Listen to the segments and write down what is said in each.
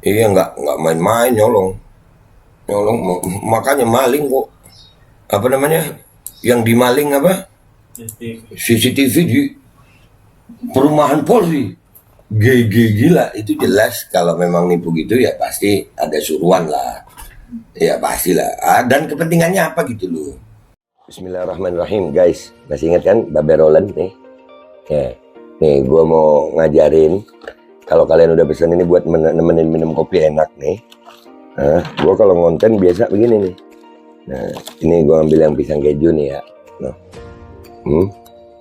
Iya, nggak main-main nyolong, nyolong makanya maling kok. Apa namanya? Yang dimaling apa? CCTV di perumahan Polri. GG gila itu jelas kalau memang nipu gitu ya pasti ada suruhan lah. Ya pastilah. Dan kepentingannya apa gitu loh. Bismillahirrahmanirrahim guys. Masih ingat kan Babe Roland nih? Ya. Nih gue mau ngajarin. Kalau kalian udah pesen ini buat nemenin minum kopi enak nih. Nah, gue kalau ngonten biasa begini nih. Nah, ini gue ambil yang pisang keju nih ya. Nah,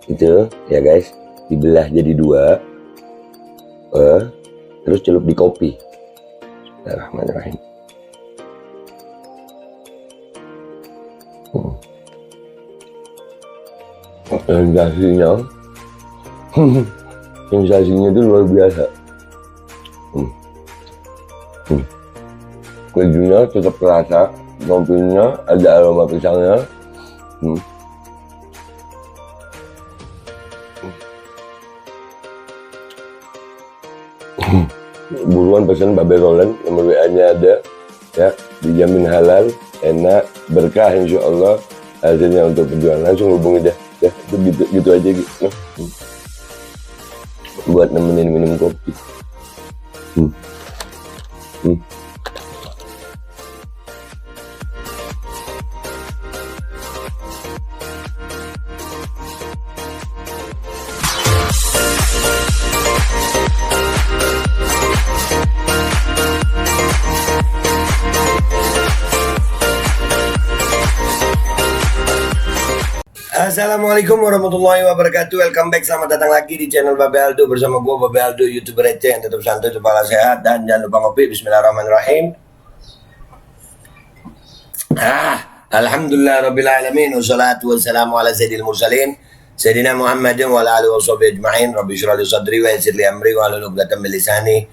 itu ya guys, dibelah jadi dua, terus celup di kopi. Bismillahirrahmanirrahim. Sensasinya, sensasinya itu luar biasa. Kejunya tetap terasa, kopinya ada aroma pisangnya. Buruan pesen Babe Roland, nomor WA-nya ada ya, dijamin halal, enak, berkah insya Allah hasilnya untuk perjuangan. Langsung hubungi dah ya, itu gitu aja gitu. Buat nemenin minum kopi. Assalamualaikum warahmatullahi wabarakatuh. Welcome back, selamat datang lagi di channel Babe Aldo bersama gue Babe Aldo, YouTuber receh yang tetap santai, kepala sehat, dan jangan lupa ngopi. Bismillahirrahmanirrahim. Alhamdulillah rabbil alamin, wassalatu wassalamu ala sayyidil mursalin sayyidina Muhammadin wa ala alihi washabihi ajma'in. Rabbi shrah li sadri wa yassir li amri wa hlul 'uqdatam min lisani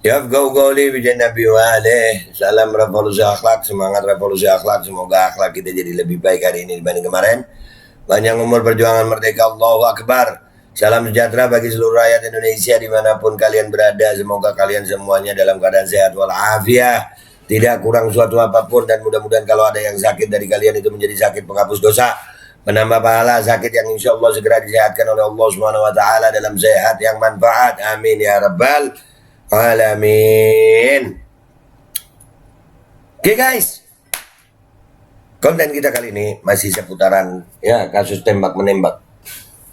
yafqahu qawli bi nabi wa alihi. Salam revolusi akhlak, semangat revolusi akhlak. Semoga akhlak kita jadi lebih baik hari ini dibanding kemarin. Panjang umur perjuangan merdeka, Allahu Akbar. Salam sejahtera bagi seluruh rakyat Indonesia dimanapun kalian berada. Semoga kalian semuanya dalam keadaan sehat walafiat, tidak kurang suatu apapun, dan mudah-mudahan kalau ada yang sakit dari kalian itu menjadi sakit penghapus dosa, menambah pahala, sakit yang insya Allah segera disehatkan oleh Allah Subhanahu Wa Taala dalam sehat yang manfaat. Amin ya rabbal alamin. Oke guys, konten kita kali ini masih seputaran ya kasus tembak menembak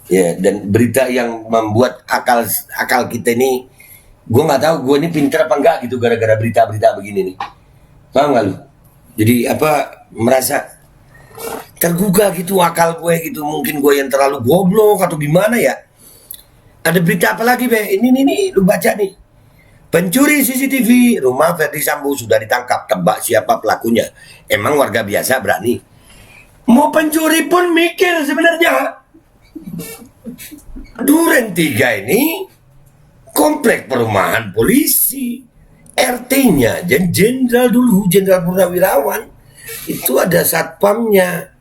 ya, dan berita yang membuat akal kita ini, gue nggak tahu gue ini pinter apa enggak gitu gara-gara berita-berita begini nih, paham nggak lu? Jadi apa, merasa tergugah gitu akal gue gitu, mungkin gue yang terlalu goblok atau gimana ya. Ada berita apa lagi be? Ini lu baca nih. Pencuri CCTV rumah Ferdi Sambo sudah ditangkap, tebak siapa pelakunya. Emang warga biasa berani? Mau pencuri pun mikir sebenarnya. Duren 3 ini komplek perumahan polisi. RT-nya jenderal dulu, Jenderal Purnawirawan. Itu ada satpamnya,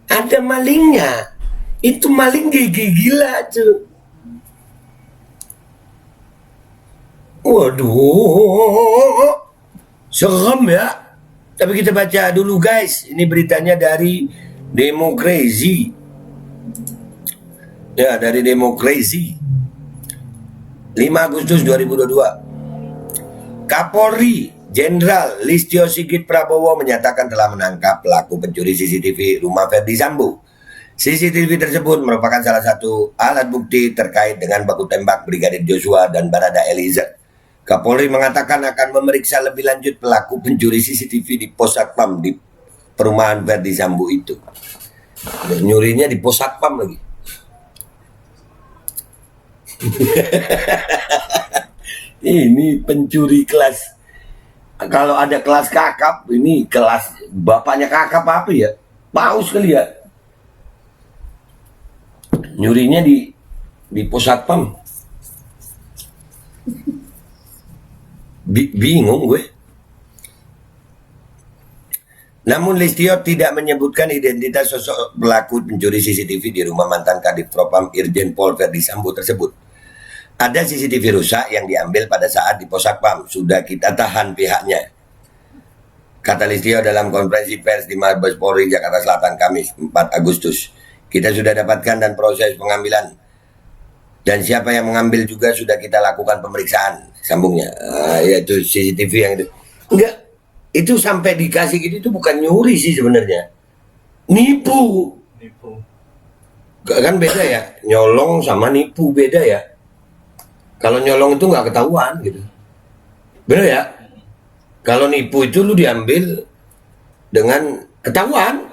ada malingnya. Itu maling gila tuh. Waduh, serem ya. Tapi kita baca dulu guys. Ini beritanya dari Demokrasi. Ya, dari Demokrasi. 5 Agustus 2022. Kapolri Jenderal Listio Sigit Prabowo menyatakan telah menangkap pelaku pencuri CCTV rumah Ferdi Sambo. CCTV tersebut merupakan salah satu alat bukti terkait dengan baku tembak Brigadir Joshua dan Barada Eliezer. Kapolri mengatakan akan memeriksa lebih lanjut pelaku pencuri CCTV di pos satpam di perumahan Ferdi Sambo itu. Dan nyurinya di pos satpam lagi. Ini pencuri kelas. Kalau ada kelas kakap, ini kelas bapaknya kakap apa ya? Paus kali ya. Nyurinya di pos satpam. Bingung gue. Namun Listio tidak menyebutkan identitas sosok pelaku pencuri CCTV di rumah mantan Kadif Propam Irjen Pol Ferdi Sambo tersebut. Ada CCTV rusak yang diambil pada saat di Pos Satpam. Sudah kita tahan pihaknya. Kata Listio dalam konferensi pers di Mabes Polri Jakarta Selatan Kamis 4 Agustus. Kita sudah dapatkan dan proses pengambilan. Dan siapa yang mengambil juga sudah kita lakukan pemeriksaan. Sambungnya. Yaitu CCTV yang itu. Enggak. Itu sampai dikasih gitu itu bukan nyuri sih sebenarnya. Nipu. Kan beda ya. Nyolong sama nipu beda ya. Kalau nyolong itu nggak ketahuan gitu. Bener ya? Kalau nipu itu lu diambil dengan ketahuan.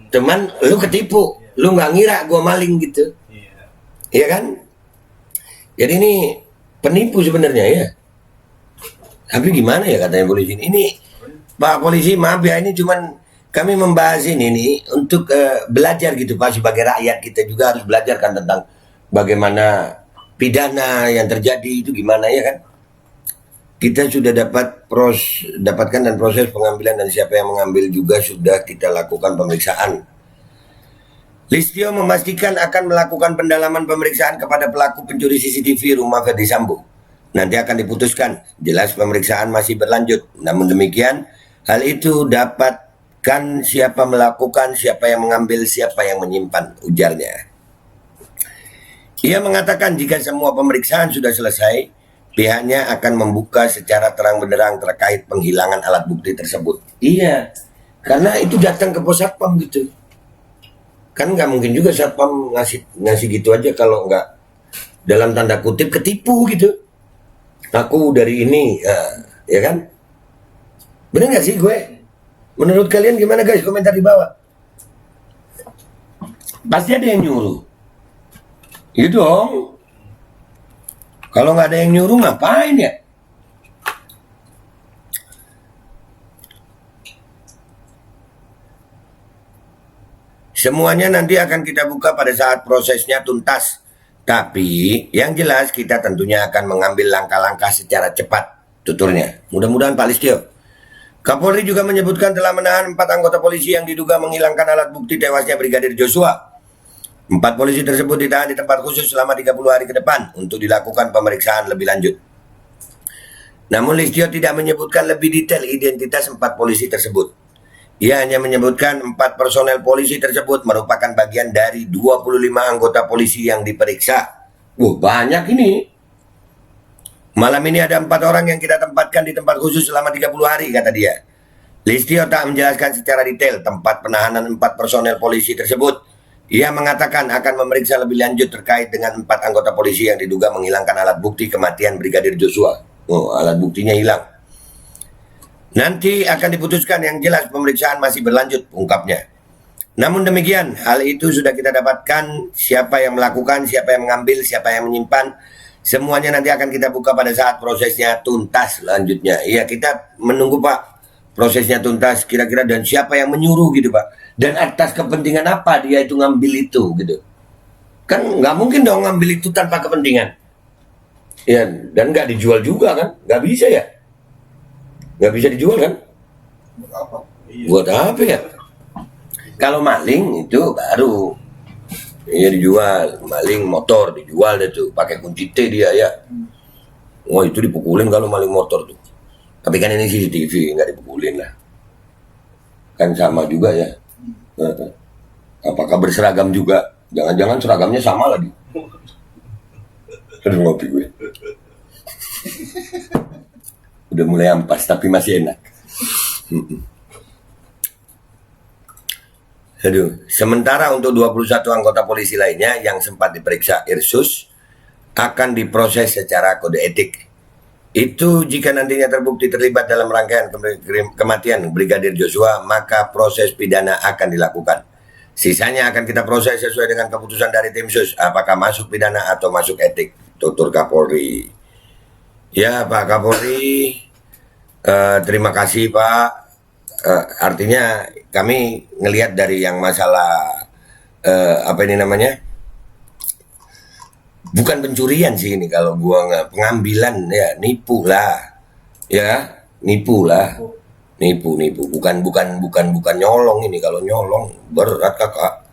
Teman lu ketipu. Lu nggak ngira gua maling gitu. Iya kan? Jadi ini penipu sebenarnya ya. Tapi gimana ya katanya polisi ini? Pak polisi maaf ya, ini cuman kami membahas ini nih untuk belajar gitu Pak, sebagai rakyat kita juga harus belajar kan tentang bagaimana pidana yang terjadi itu gimana ya kan. Kita sudah dapatkan dan proses pengambilan dan siapa yang mengambil juga sudah kita lakukan pemeriksaan. Listio memastikan akan melakukan pendalaman pemeriksaan kepada pelaku pencuri CCTV rumah Ferdy Sambo. Nanti akan diputuskan, jelas pemeriksaan masih berlanjut. Namun demikian, hal itu dapatkan siapa melakukan, siapa yang mengambil, siapa yang menyimpan, ujarnya. Ia mengatakan jika semua pemeriksaan sudah selesai, pihaknya akan membuka secara terang benderang terkait penghilangan alat bukti tersebut. Iya, karena itu datang ke Pos Satpam gitu. Kan nggak mungkin juga Satpam ngasih gitu aja kalau nggak dalam tanda kutip ketipu gitu. Aku dari ini, ya kan? Bener nggak sih gue? Menurut kalian gimana guys? Komentar di bawah. Pasti ada yang nyuruh. Itu dong. Kalau nggak ada yang nyuruh ngapain ya? Semuanya nanti akan kita buka pada saat prosesnya tuntas. Tapi yang jelas kita tentunya akan mengambil langkah-langkah secara cepat, tuturnya. Mudah-mudahan Pak Listio. Kapolri juga menyebutkan telah menahan 4 anggota polisi yang diduga menghilangkan alat bukti tewasnya Brigadir Joshua. 4 polisi tersebut ditahan di tempat khusus selama 30 hari ke depan untuk dilakukan pemeriksaan lebih lanjut. Namun Listio tidak menyebutkan lebih detail identitas 4 polisi tersebut. Ia hanya menyebutkan 4 personel polisi tersebut merupakan bagian dari 25 anggota polisi yang diperiksa. Banyak ini. Malam ini ada 4 orang yang kita tempatkan di tempat khusus selama 30 hari, kata dia. Listio tak menjelaskan secara detail tempat penahanan 4 personel polisi tersebut. Ia mengatakan akan memeriksa lebih lanjut terkait dengan 4 anggota polisi yang diduga menghilangkan alat bukti kematian Brigadir Joshua. Alat buktinya hilang. Nanti akan diputuskan, yang jelas pemeriksaan masih berlanjut, ungkapnya. Namun demikian, hal itu sudah kita dapatkan, siapa yang melakukan, siapa yang mengambil, siapa yang menyimpan, semuanya nanti akan kita buka pada saat prosesnya tuntas selanjutnya. Iya, kita menunggu Pak, prosesnya tuntas kira-kira dan siapa yang menyuruh gitu Pak. Dan atas kepentingan apa dia itu ngambil itu gitu. Kan nggak mungkin dong ngambil itu tanpa kepentingan. Ya, dan nggak dijual juga kan, nggak bisa ya. Nggak bisa dijual kan? Buat apa ya? Kalau maling itu baru ya dijual, maling motor dijual deh tuh, pakai kunci T dia ya. Itu dipukulin kalau maling motor tuh. Tapi kan ini CCTV nggak dipukulin lah. Kan sama juga ya. Apakah berseragam juga? Jangan-jangan seragamnya sama lagi. Aduh ngopi gue. Udah mulai ampas tapi masih enak. Aduh, sementara untuk 21 anggota polisi lainnya yang sempat diperiksa Irsus akan diproses secara kode etik. Itu jika nantinya terbukti terlibat dalam rangkaian kematian Brigadir Joshua, maka proses pidana akan dilakukan. Sisanya akan kita proses sesuai dengan keputusan dari tim sus, apakah masuk pidana atau masuk etik, tutur Kapolri. Ya Pak Kapolri, terima kasih Pak. Artinya kami ngelihat dari yang masalah apa ini namanya, bukan pencurian sih ini, kalau gua nggak pengambilan ya, nipu lah nipu bukan nyolong ini. Kalau nyolong berat kakak,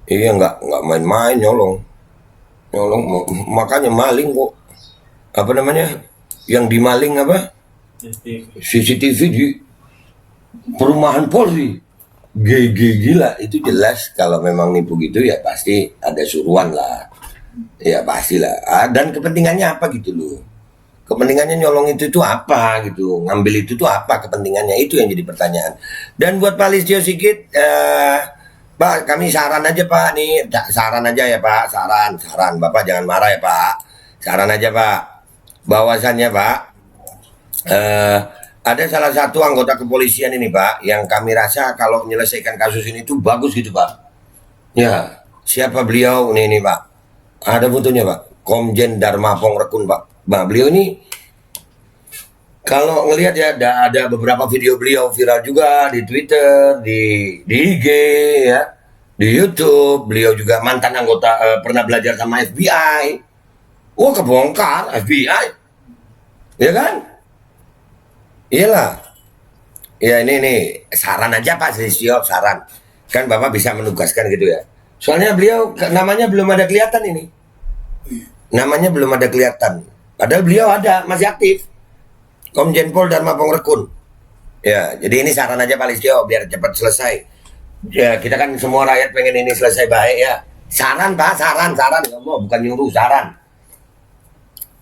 iya nggak main-main nyolong Nyolong, makanya maling kok. Apa namanya? Yang dimaling apa? CCTV di perumahan Polri. Gila, itu jelas kalau memang nipu gitu ya pasti ada suruhan lah. Ya pastilah. Dan kepentingannya apa gitu loh. Kepentingannya nyolong itu apa gitu. Ngambil itu tuh apa kepentingannya, itu yang jadi pertanyaan. Dan buat Pak Listio Sigit, Pak, kami saran aja Pak nih, saran aja ya Pak, saran Bapak jangan marah ya Pak. Saran aja Pak. Bahwasannya Pak, ada salah satu anggota kepolisian ini Pak, yang kami rasa kalau menyelesaikan kasus ini tuh bagus gitu Pak. Ya, siapa beliau? Ini Pak. Ada fotonya Pak. Komjen Dharma Pongrekun Pak. Nah, beliau ini kalau ngelihat ya ada beberapa video beliau viral juga di Twitter, di IG ya, di YouTube. Beliau juga mantan anggota, pernah belajar sama FBI. Wah, kebongkar FBI. Ya kan? Iyalah. Ya ini saran aja Pak Listio, saran. Kan Bapak bisa menugaskan gitu ya. Soalnya beliau namanya belum ada kelihatan ini. Namanya belum ada kelihatan. Padahal beliau ada, masih aktif. Komjen Pol Dharma Pongrekun. Ya, jadi ini saran aja Pak Listio biar cepat selesai. Ya, kita kan semua rakyat pengen ini selesai baik ya. Saran Pak, saran. Bukan nyuruh, saran.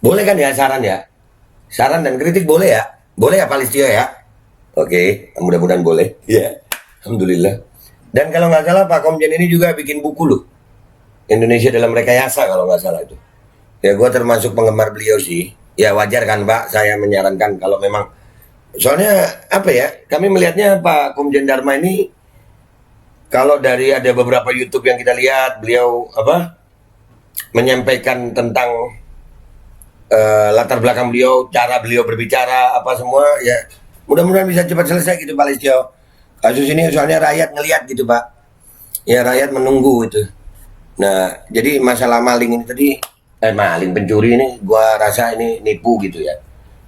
Boleh kan ya saran ya? Saran dan kritik boleh ya? Boleh ya Pak Listio ya? Oke, mudah-mudahan boleh. Ya, alhamdulillah. Dan kalau nggak salah Pak Komjen ini juga bikin buku loh. Indonesia dalam Rekayasa kalau nggak salah itu. Ya gue termasuk penggemar beliau sih. Ya wajar kan Pak, saya menyarankan kalau memang. Soalnya apa ya, kami melihatnya Pak Komjen Dharma ini, kalau dari ada beberapa YouTube yang kita lihat, beliau apa menyampaikan tentang latar belakang beliau, cara beliau berbicara, apa semua ya. Mudah-mudahan bisa cepat selesai gitu Pak Listio. Kasus ini soalnya rakyat ngelihat gitu Pak. Ya rakyat menunggu itu. Nah, jadi masalah maling ini tadi, maling pencuri ini gua rasa ini nipu gitu ya.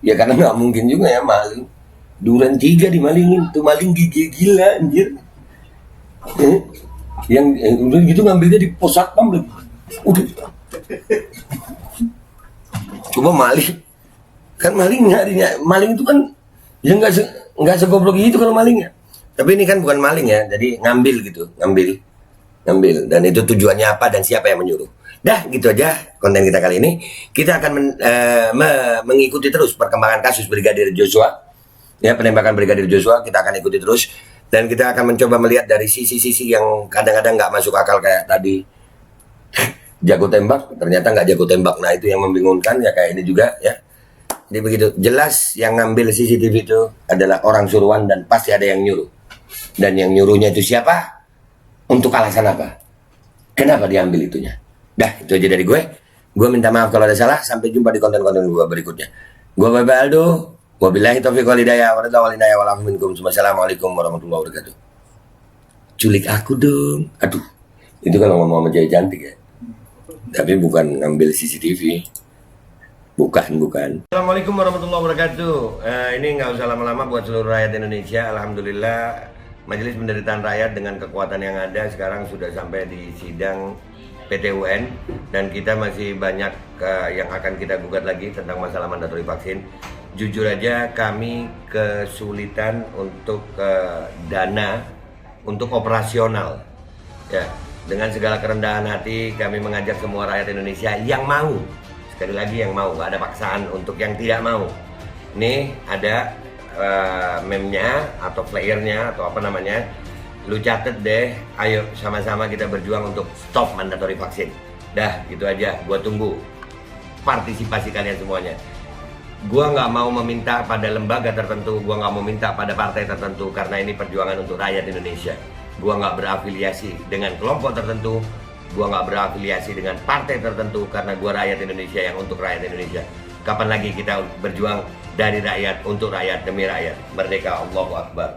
Ya karena nggak mungkin juga ya maling. Duren 3 dimalingin, tuh maling gila anjir. Yang udah gitu ngambilnya di pos satpam lagi. Udah. Coba maling. Kan maling maling itu kan ya nggak segoblok itu kalau malingnya. Tapi ini kan bukan maling ya, jadi ngambil gitu, ngambil. Dan itu tujuannya apa dan siapa yang menyuruh. Dah gitu aja konten kita kali ini. Kita akan mengikuti terus perkembangan kasus Brigadir Joshua. Ya, penembakan Brigadir Joshua kita akan ikuti terus. Dan kita akan mencoba melihat dari sisi-sisi yang kadang-kadang nggak masuk akal kayak tadi. Jago tembak, ternyata nggak jago tembak. Nah itu yang membingungkan ya kayak ini juga ya. Jadi begitu, jelas yang ngambil CCTV itu adalah orang suruhan dan pasti ada yang nyuruh. Dan yang nyuruhnya itu siapa? Untuk alasan apa? Kenapa diambil itunya? Dah, itu aja dari gue. Gue minta maaf kalau ada salah. Sampai jumpa di konten-konten gue berikutnya. Gue Bapak Aldo. Wabillahi taufiq wal hidayah. Wassalamualaikum warahmatullahi wabarakatuh. Culik aku dong. Aduh, itu kalau ngomong sama cewek cantik ya. Tapi bukan ngambil CCTV. Bukan. Assalamualaikum warahmatullahi wabarakatuh. Ini nggak usah lama-lama buat seluruh rakyat Indonesia. Alhamdulillah, Majelis Penderitaan Rakyat dengan kekuatan yang ada sekarang sudah sampai di sidang PT UN. Dan kita masih banyak yang akan kita gugat lagi tentang masalah mandatori vaksin. Jujur aja kami kesulitan untuk dana untuk operasional. Ya, dengan segala kerendahan hati kami mengajak semua rakyat Indonesia yang mau. Sekali lagi yang mau, nggak ada paksaan untuk yang tidak mau. Nih ada meme-nya atau flyernya atau apa namanya. Lu catet deh, ayo sama-sama kita berjuang untuk stop mandatori vaksin. Dah, gitu aja, gua tunggu partisipasi kalian semuanya. Gua nggak mau meminta pada lembaga tertentu, gua nggak mau minta pada partai tertentu karena ini perjuangan untuk rakyat Indonesia. Gua nggak berafiliasi dengan kelompok tertentu. Gua nggak berafiliasi dengan partai tertentu karena gua rakyat Indonesia yang untuk rakyat Indonesia. Kapan lagi kita berjuang dari rakyat untuk rakyat demi rakyat. Merdeka, Allahu Akbar.